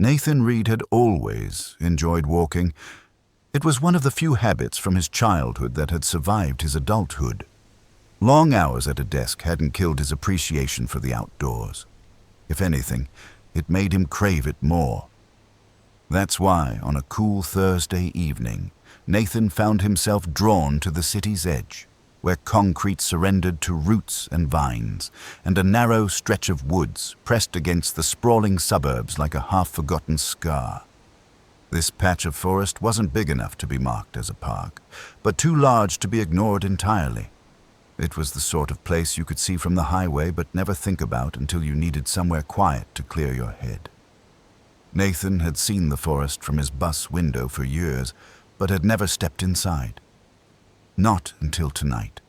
Nathan Reed had always enjoyed walking. It was one of the few habits from his childhood that had survived his adulthood. Long hours at a desk hadn't killed his appreciation for the outdoors. If anything, it made him crave it more. That's why, on a cool Thursday evening, Nathan found himself drawn to the city's edge, where concrete surrendered to roots and vines, and a narrow stretch of woods pressed against the sprawling suburbs like a half-forgotten scar. This patch of forest wasn't big enough to be marked as a park, but too large to be ignored entirely. It was the sort of place you could see from the highway but never think about until you needed somewhere quiet to clear your head. Nathan had seen the forest from his bus window for years, but had never stepped inside. Not until tonight.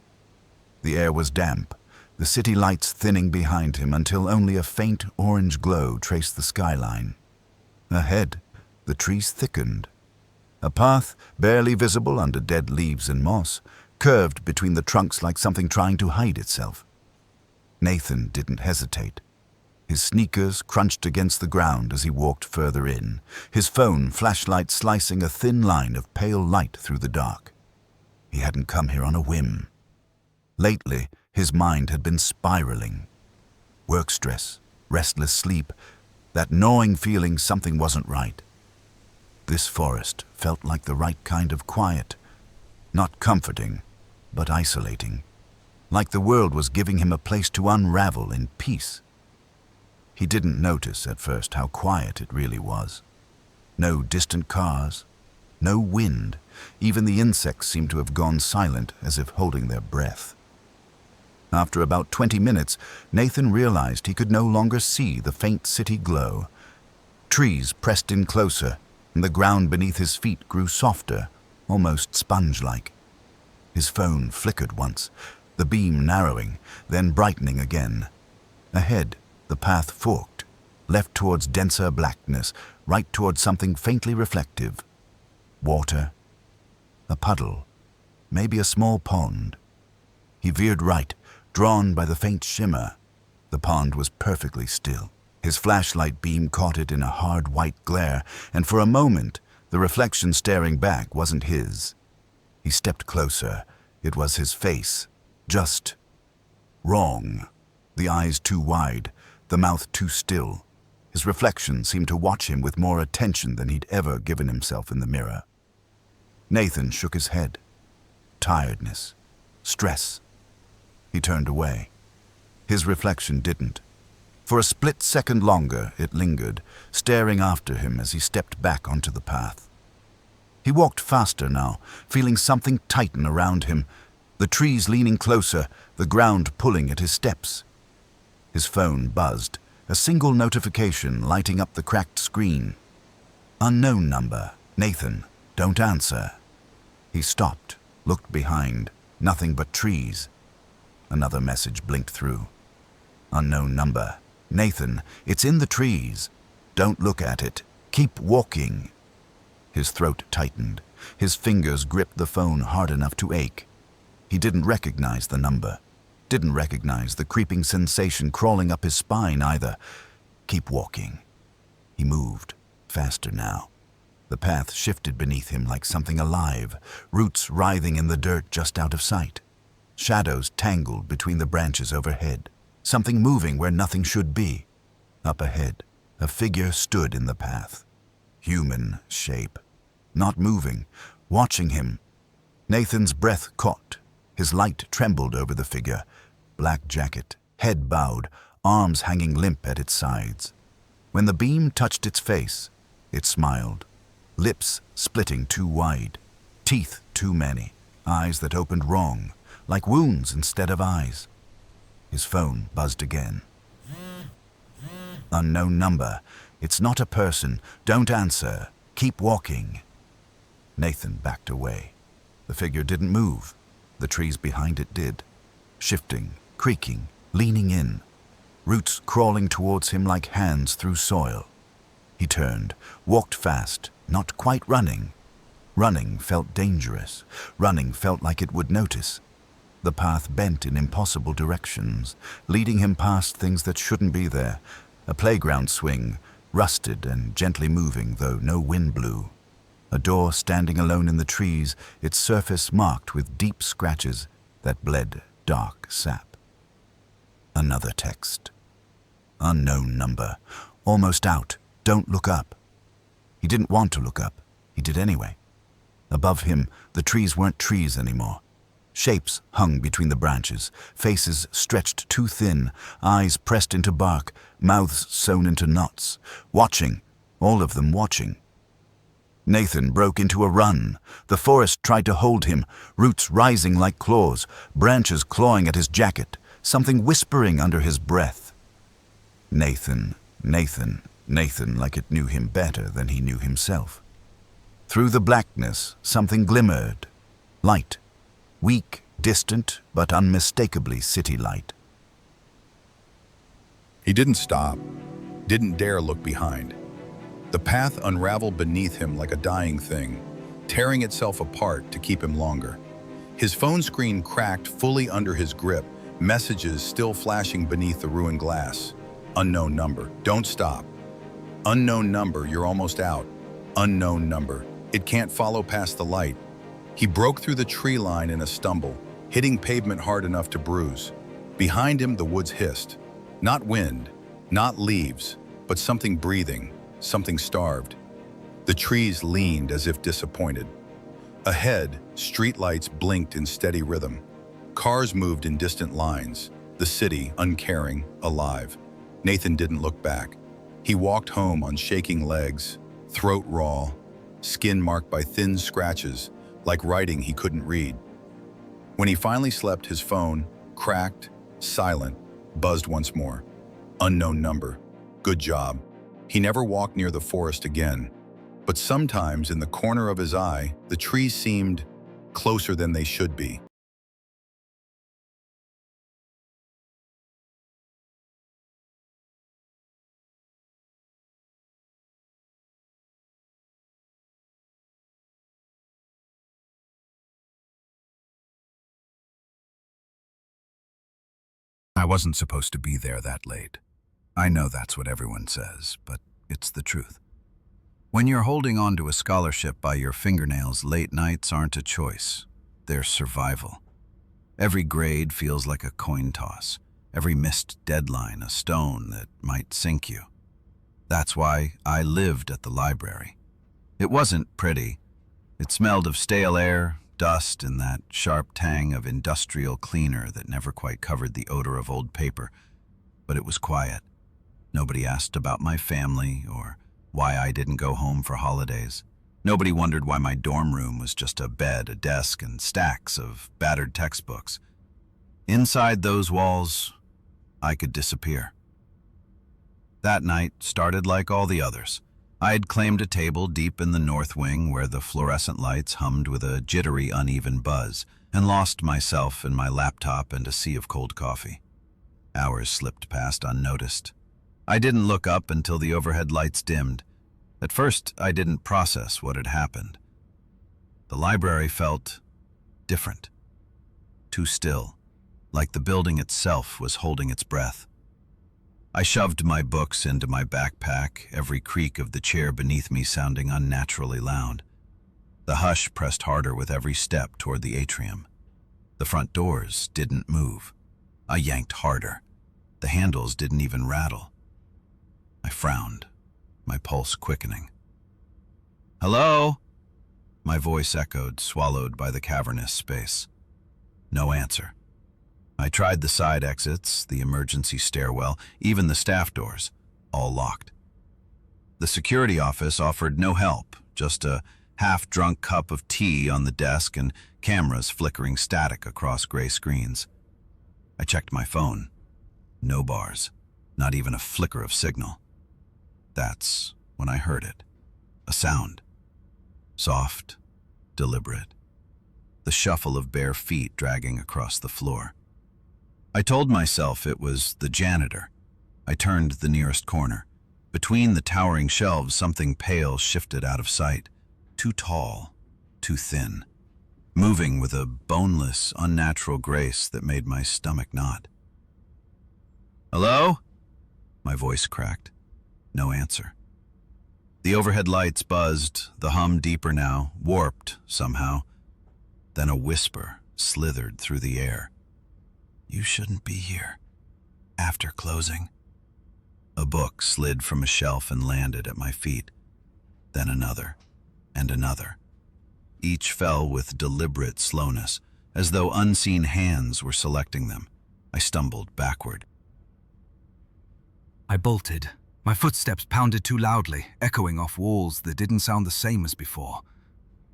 The air was damp, the city lights thinning behind him until only a faint orange glow traced the skyline. Ahead, the trees thickened. A path, barely visible under dead leaves and moss, curved between the trunks like something trying to hide itself. Nathan didn't hesitate. His sneakers crunched against the ground as he walked further in, his phone flashlight slicing a thin line of pale light through the dark. He hadn't come here on a whim. Lately, his mind had been spiraling. Work stress, restless sleep, that gnawing feeling something wasn't right. This forest felt like the right kind of quiet, not comforting, but isolating, like the world was giving him a place to unravel in peace. He didn't notice at first how quiet it really was. No distant cars, no wind. Even the insects seemed to have gone silent, as if holding their breath. After about 20 minutes, Nathan realized he could no longer see the faint city glow. Trees pressed in closer, and the ground beneath his feet grew softer, almost sponge-like. His phone flickered once, the beam narrowing, then brightening again. Ahead, the path forked, left towards denser blackness, right towards something faintly reflective. Water. A puddle. Maybe a small pond. He veered right, drawn by the faint shimmer. The pond was perfectly still. His flashlight beam caught it in a hard white glare, and for a moment, the reflection staring back wasn't his. He stepped closer. It was his face. Just wrong. The eyes too wide, the mouth too still. His reflection seemed to watch him with more attention than he'd ever given himself in the mirror. Nathan shook his head. Tiredness. Stress. He turned away. His reflection didn't. For a split second longer, it lingered, staring after him as he stepped back onto the path. He walked faster now, feeling something tighten around him, the trees leaning closer, the ground pulling at his steps. His phone buzzed, a single notification lighting up the cracked screen. Unknown number. Nathan, don't answer. He stopped, looked behind. Nothing but trees. Another message blinked through. Unknown number. Nathan, it's in the trees. Don't look at it. Keep walking. His throat tightened. His fingers gripped the phone hard enough to ache. He didn't recognize the number. Didn't recognize the creeping sensation crawling up his spine either. Keep walking. He moved, faster now. The path shifted beneath him like something alive, roots writhing in the dirt just out of sight. Shadows tangled between the branches overhead, something moving where nothing should be. Up ahead, a figure stood in the path. Human shape. Not moving, watching him. Nathan's breath caught. His light trembled over the figure. Black jacket, head bowed, arms hanging limp at its sides. When the beam touched its face, it smiled. Lips splitting too wide, teeth too many, eyes that opened wrong, like wounds instead of eyes. His phone buzzed again. Unknown number. It's not a person. Don't answer. Keep walking. Nathan backed away. The figure didn't move. The trees behind it did. Shifting, creaking, leaning in. Roots crawling towards him like hands through soil. He turned, walked fast, not quite running. Running felt dangerous. Running felt like it would notice. The path bent in impossible directions, leading him past things that shouldn't be there. A playground swing, rusted and gently moving, though no wind blew. A door standing alone in the trees, its surface marked with deep scratches that bled dark sap. Another text. Unknown number. Almost out. Don't look up. He didn't want to look up. He did anyway. Above him, the trees weren't trees anymore. Shapes hung between the branches, faces stretched too thin, eyes pressed into bark, mouths sewn into knots. Watching, all of them watching. Nathan broke into a run. The forest tried to hold him, roots rising like claws, branches clawing at his jacket, something whispering under his breath. Nathan, Nathan, Nathan, like it knew him better than he knew himself. Through the blackness, something glimmered. Light. Weak, distant, but unmistakably city light. He didn't stop, didn't dare look behind. The path unraveled beneath him like a dying thing, tearing itself apart to keep him longer. His phone screen cracked fully under his grip, messages still flashing beneath the ruined glass. Unknown number. Don't stop. Unknown number, you're almost out. Unknown number. It can't follow past the light. He broke through the tree line in a stumble, hitting pavement hard enough to bruise. Behind him, the woods hissed. Not wind, not leaves, but something breathing, something starved. The trees leaned as if disappointed. Ahead, streetlights blinked in steady rhythm. Cars moved in distant lines, the city uncaring, alive. Nathan didn't look back. He walked home on shaking legs, throat raw, skin marked by thin scratches, like writing he couldn't read. When he finally slept, his phone, cracked, silent, buzzed once more. Unknown number. Good job. He never walked near the forest again. But sometimes, in the corner of his eye, the trees seemed closer than they should be. I wasn't supposed to be there that late. I know that's what everyone says, but it's the truth. When you're holding on to a scholarship by your fingernails, late nights aren't a choice. They're survival. Every grade feels like a coin toss. Every missed deadline a stone that might sink you. That's why I lived at the library. It wasn't pretty. It smelled of stale air, dust, and that sharp tang of industrial cleaner that never quite covered the odor of old paper. But it was quiet. Nobody asked about my family or why I didn't go home for holidays. Nobody wondered why my dorm room was just a bed, a desk, and stacks of battered textbooks. Inside those walls, I could disappear. That night started like all the others. I had claimed a table deep in the north wing where the fluorescent lights hummed with a jittery, uneven buzz, and lost myself in my laptop and a sea of cold coffee. Hours slipped past unnoticed. I didn't look up until the overhead lights dimmed. At first, I didn't process what had happened. The library felt different, too still, like the building itself was holding its breath. I shoved my books into my backpack, every creak of the chair beneath me sounding unnaturally loud. The hush pressed harder with every step toward the atrium. The front doors didn't move. I yanked harder. The handles didn't even rattle. I frowned, my pulse quickening. "Hello?" My voice echoed, swallowed by the cavernous space. No answer. I tried the side exits, the emergency stairwell, even the staff doors, all locked. The security office offered no help, just a half-drunk cup of tea on the desk and cameras flickering static across gray screens. I checked my phone. No bars, not even a flicker of signal. That's when I heard it. A sound. Soft, deliberate. The shuffle of bare feet dragging across the floor. I told myself it was the janitor. I turned the nearest corner. Between the towering shelves, something pale shifted out of sight. Too tall, too thin. Moving with a boneless, unnatural grace that made my stomach knot. "Hello?" My voice cracked. No answer. The overhead lights buzzed, the hum deeper now, warped somehow. Then a whisper slithered through the air. "You shouldn't be here." After closing. A book slid from a shelf and landed at my feet. Then another, and another. Each fell with deliberate slowness, as though unseen hands were selecting them. I stumbled backward. I bolted. My footsteps pounded too loudly, echoing off walls that didn't sound the same as before.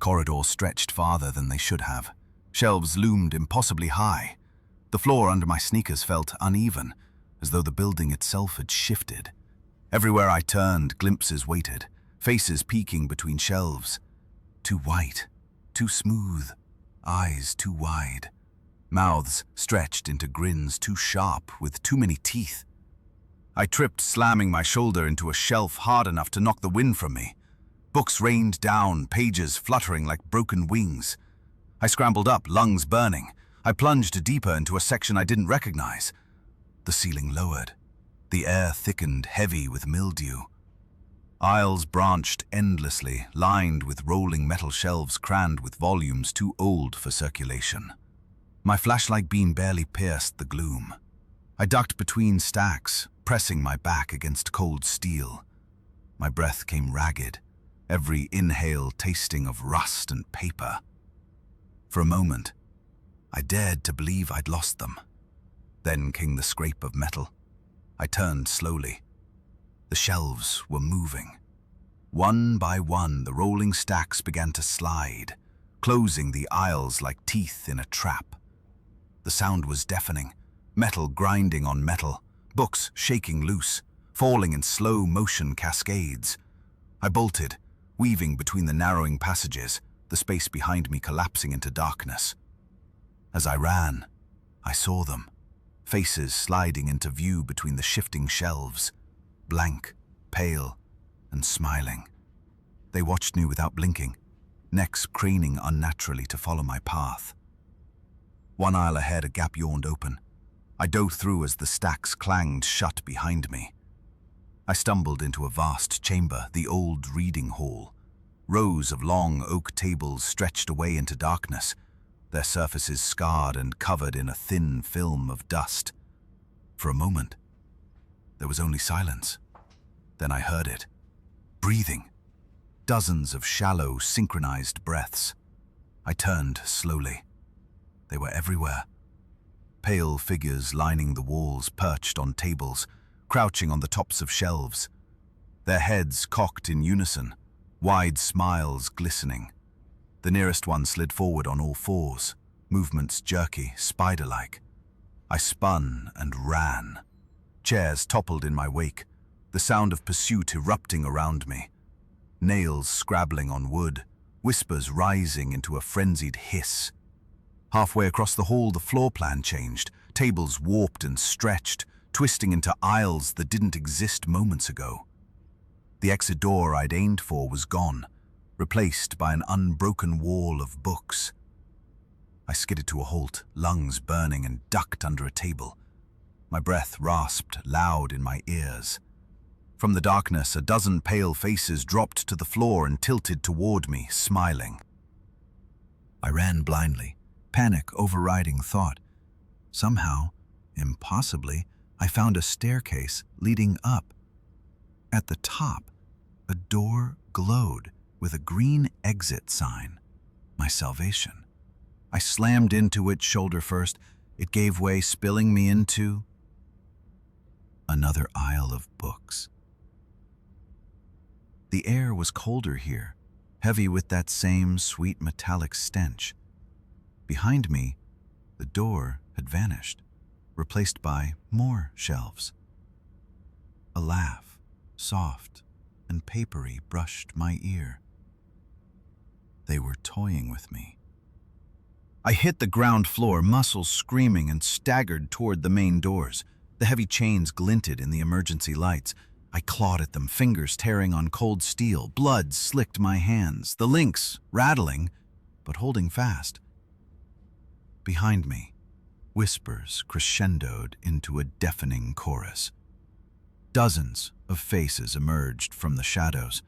Corridors stretched farther than they should have. Shelves loomed impossibly high. The floor under my sneakers felt uneven, as though the building itself had shifted. Everywhere I turned, glimpses waited, faces peeking between shelves. Too white, too smooth, eyes too wide. Mouths stretched into grins too sharp, with too many teeth. I tripped, slamming my shoulder into a shelf hard enough to knock the wind from me. Books rained down, pages fluttering like broken wings. I scrambled up, lungs burning. I plunged deeper into a section I didn't recognize. The ceiling lowered. The air thickened, heavy with mildew. Aisles branched endlessly, lined with rolling metal shelves crammed with volumes too old for circulation. My flashlight beam barely pierced the gloom. I ducked between stacks, pressing my back against cold steel. My breath came ragged, every inhale tasting of rust and paper. For a moment, I dared to believe I'd lost them. Then came the scrape of metal. I turned slowly. The shelves were moving. One by one, the rolling stacks began to slide, closing the aisles like teeth in a trap. The sound was deafening, metal grinding on metal, books shaking loose, falling in slow motion cascades. I bolted, weaving between the narrowing passages, the space behind me collapsing into darkness. As I ran, I saw them. Faces sliding into view between the shifting shelves, blank, pale, and smiling. They watched me without blinking, necks craning unnaturally to follow my path. One aisle ahead, a gap yawned open. I dove through as the stacks clanged shut behind me. I stumbled into a vast chamber, the old reading hall. Rows of long oak tables stretched away into darkness, their surfaces scarred and covered in a thin film of dust. For a moment, there was only silence. Then I heard it. Breathing. Dozens of shallow, synchronized breaths. I turned slowly. They were everywhere. Pale figures lining the walls, perched on tables, crouching on the tops of shelves. Their heads cocked in unison, wide smiles glistening. The nearest one slid forward on all fours, movements jerky, spider-like. I spun and ran. Chairs toppled in my wake, the sound of pursuit erupting around me. Nails scrabbling on wood, whispers rising into a frenzied hiss. Halfway across the hall, the floor plan changed, tables warped and stretched, twisting into aisles that didn't exist moments ago. The exit door I'd aimed for was gone, replaced by an unbroken wall of books. I skidded to a halt, lungs burning, and ducked under a table. My breath rasped loud in my ears. From the darkness, a dozen pale faces dropped to the floor and tilted toward me, smiling. I ran blindly, panic overriding thought. Somehow, impossibly, I found a staircase leading up. At the top, a door glowed with a green exit sign, my salvation. I slammed into it shoulder first. It gave way, spilling me into another aisle of books. The air was colder here, heavy with that same sweet metallic stench. Behind me, the door had vanished, replaced by more shelves. A laugh, soft and papery, brushed my ear. They were toying with me. I hit the ground floor, muscles screaming, and staggered toward the main doors. The heavy chains glinted in the emergency lights. I clawed at them, fingers tearing on cold steel. Blood slicked my hands, the links rattling, but holding fast. Behind me, whispers crescendoed into a deafening chorus. Dozens of faces emerged from the shadows.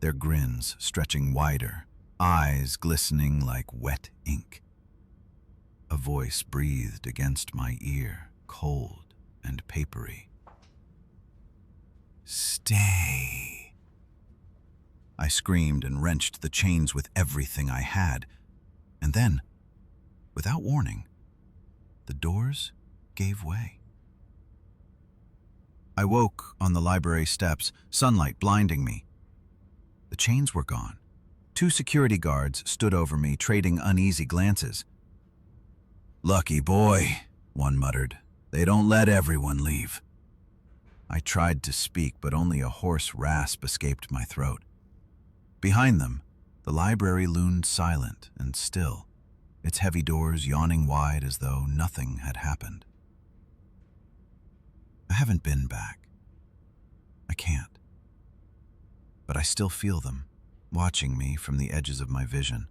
their grins stretching wider, eyes glistening like wet ink. A voice breathed against my ear, cold and papery. "Stay." I screamed and wrenched the chains with everything I had. And then, without warning, the doors gave way. I woke on the library steps, sunlight blinding me. The chains were gone. 2 security guards stood over me, trading uneasy glances. "Lucky boy," one muttered. "They don't let everyone leave." I tried to speak, but only a hoarse rasp escaped my throat. Behind them, the library loomed silent and still, its heavy doors yawning wide as though nothing had happened. I haven't been back. I can't. But I still feel them, watching me from the edges of my vision.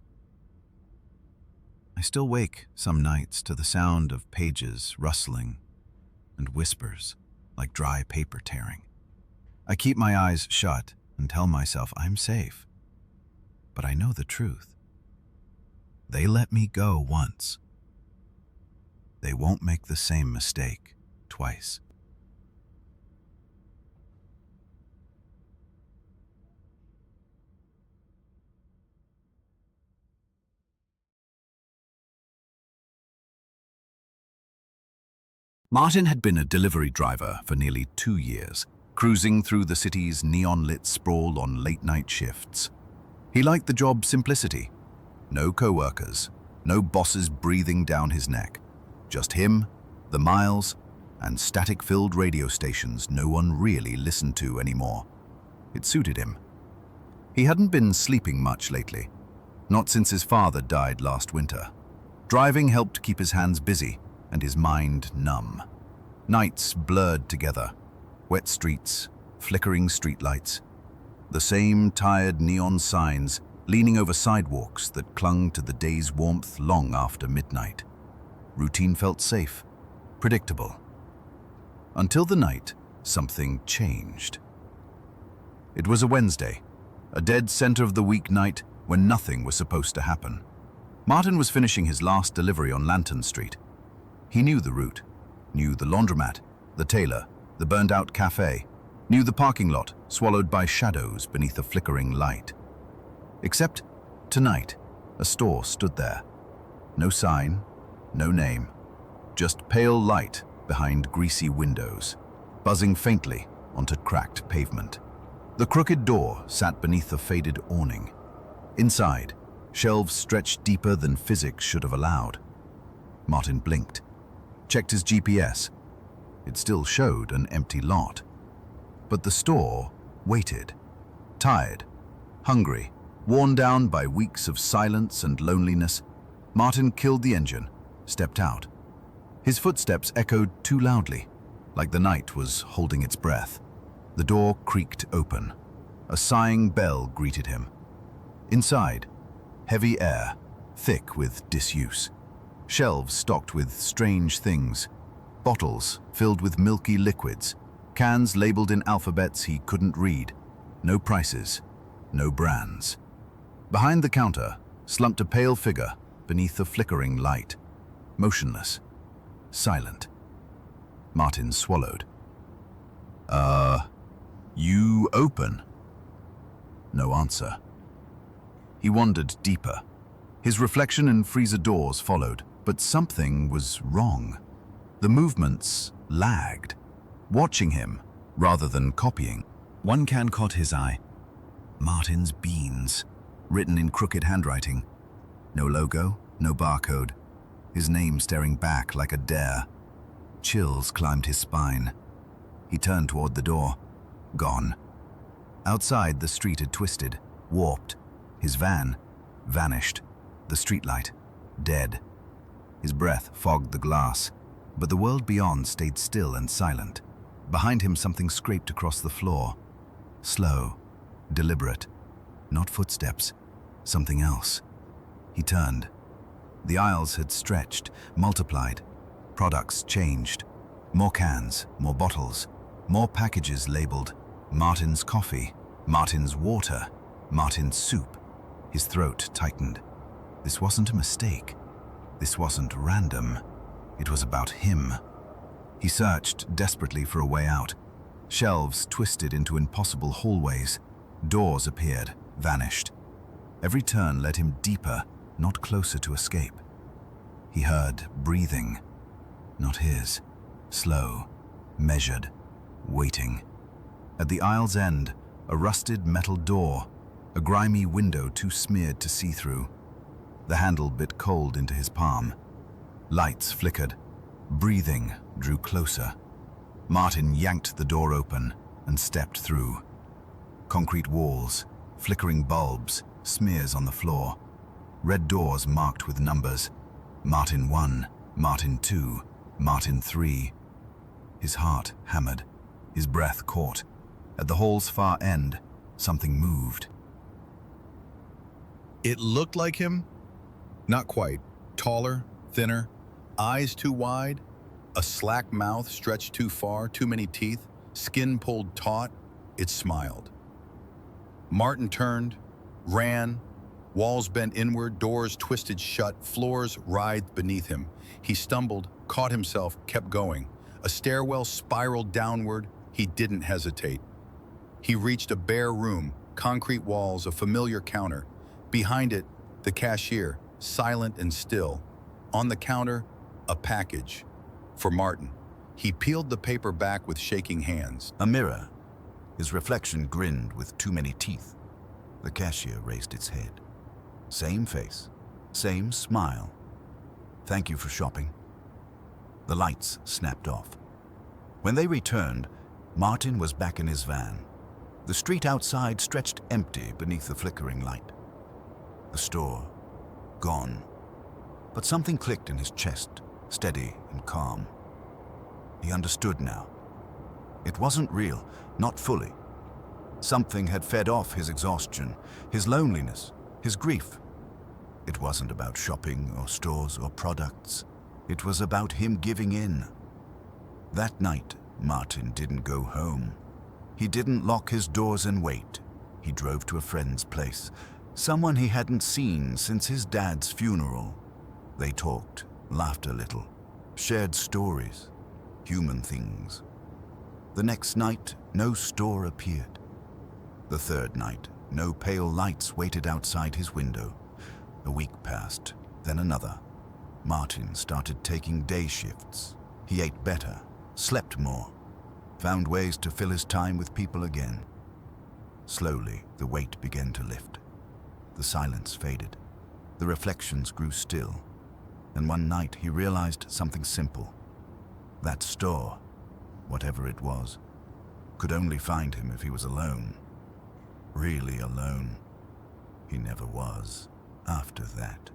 I still wake some nights to the sound of pages rustling and whispers like dry paper tearing. I keep my eyes shut and tell myself I'm safe. But I know the truth. They let me go once. They won't make the same mistake twice. Martin had been a delivery driver for nearly 2 years, cruising through the city's neon-lit sprawl on late-night shifts. He liked the job's simplicity. No co-workers, no bosses breathing down his neck. Just him, the miles, and static-filled radio stations no one really listened to anymore. It suited him. He hadn't been sleeping much lately, not since his father died last winter. Driving helped keep his hands busy and his mind numb. Nights blurred together, wet streets, flickering streetlights, the same tired neon signs leaning over sidewalks that clung to the day's warmth long after midnight. Routine felt safe, predictable. Until the night, something changed. It was a Wednesday, a dead center of the week night when nothing was supposed to happen. Martin was finishing his last delivery on Lantern Street. He knew the route, knew the laundromat, the tailor, the burned-out cafe, knew the parking lot swallowed by shadows beneath a flickering light. Except tonight, a store stood there. No sign, no name, just pale light behind greasy windows, buzzing faintly onto cracked pavement. The crooked door sat beneath a faded awning. Inside, shelves stretched deeper than physics should have allowed. Martin blinked, checked his GPS. It still showed an empty lot. But the store waited, tired, hungry, worn down by weeks of silence and loneliness. Martin killed the engine, stepped out. His footsteps echoed too loudly, like the night was holding its breath. The door creaked open. A sighing bell greeted him. Inside, heavy air, thick with disuse. Shelves stocked with strange things. Bottles filled with milky liquids. Cans labeled in alphabets he couldn't read. No prices, no brands. Behind the counter slumped a pale figure beneath the flickering light. Motionless, silent. Martin swallowed. You open?" No answer. He wandered deeper. His reflection in freezer doors followed, but something was wrong. The movements lagged, watching him rather than copying. One can caught his eye. Martin's Beans, written in crooked handwriting. No logo, no barcode. His name staring back like a dare. Chills climbed his spine. He turned toward the door. Gone. Outside, the street had twisted, warped. His van vanished. The streetlight, dead. His breath fogged the glass, but the world beyond stayed still and silent. Behind him, something scraped across the floor. Slow, deliberate. Not footsteps, something else. He turned. The aisles had stretched, multiplied. Products changed. More cans, more bottles, more packages labeled Martin's coffee, Martin's water, Martin's soup. His throat tightened. This wasn't a mistake. This wasn't random. It was about him. He searched desperately for a way out. Shelves twisted into impossible hallways. Doors appeared, vanished. Every turn led him deeper, not closer to escape. He heard breathing. Not his. Slow, measured, waiting. At the aisle's end, a rusted metal door, a grimy window too smeared to see through. The handle bit cold into his palm. Lights flickered. Breathing drew closer. Martin yanked the door open and stepped through. Concrete walls, flickering bulbs, smears on the floor. Red doors marked with numbers. Martin 1, Martin 2, Martin 3. His heart hammered. His breath caught. At the hall's far end, something moved. It looked like him. Not quite. Taller, thinner, eyes too wide, a slack mouth stretched too far, too many teeth, skin pulled taut. It smiled. Martin turned, ran, walls bent inward, doors twisted shut, floors writhed beneath him. He stumbled, caught himself, kept going. A stairwell spiraled downward. He didn't hesitate. He reached a bare room, concrete walls, a familiar counter. Behind it, the cashier, silent and still. On the counter, a package. For Martin. He peeled the paper back with shaking hands. A mirror. His reflection grinned with too many teeth. The cashier raised its head. Same face, same smile. Thank you for shopping. The lights snapped off. When they returned, Martin was back in his van. The street outside stretched empty beneath the flickering light. The store, gone. But something clicked in his chest, steady and calm. He understood now. It wasn't real, not fully. Something had fed off his exhaustion, his loneliness, his grief. It wasn't about shopping or stores or products. It was about him giving in. That night, Martin didn't go home. He didn't lock his doors and wait. He drove to a friend's place, someone he hadn't seen since his dad's funeral. They talked, laughed a little, shared stories, human things. The next night, no store appeared. The third night, no pale lights waited outside his window. A week passed, then another. Martin started taking day shifts. He ate better, slept more, found ways to fill his time with people again. Slowly, the weight began to lift. The silence faded. The reflections grew still. And one night he realized something simple. That store, whatever it was, could only find him if he was alone. Really alone. He never was after that.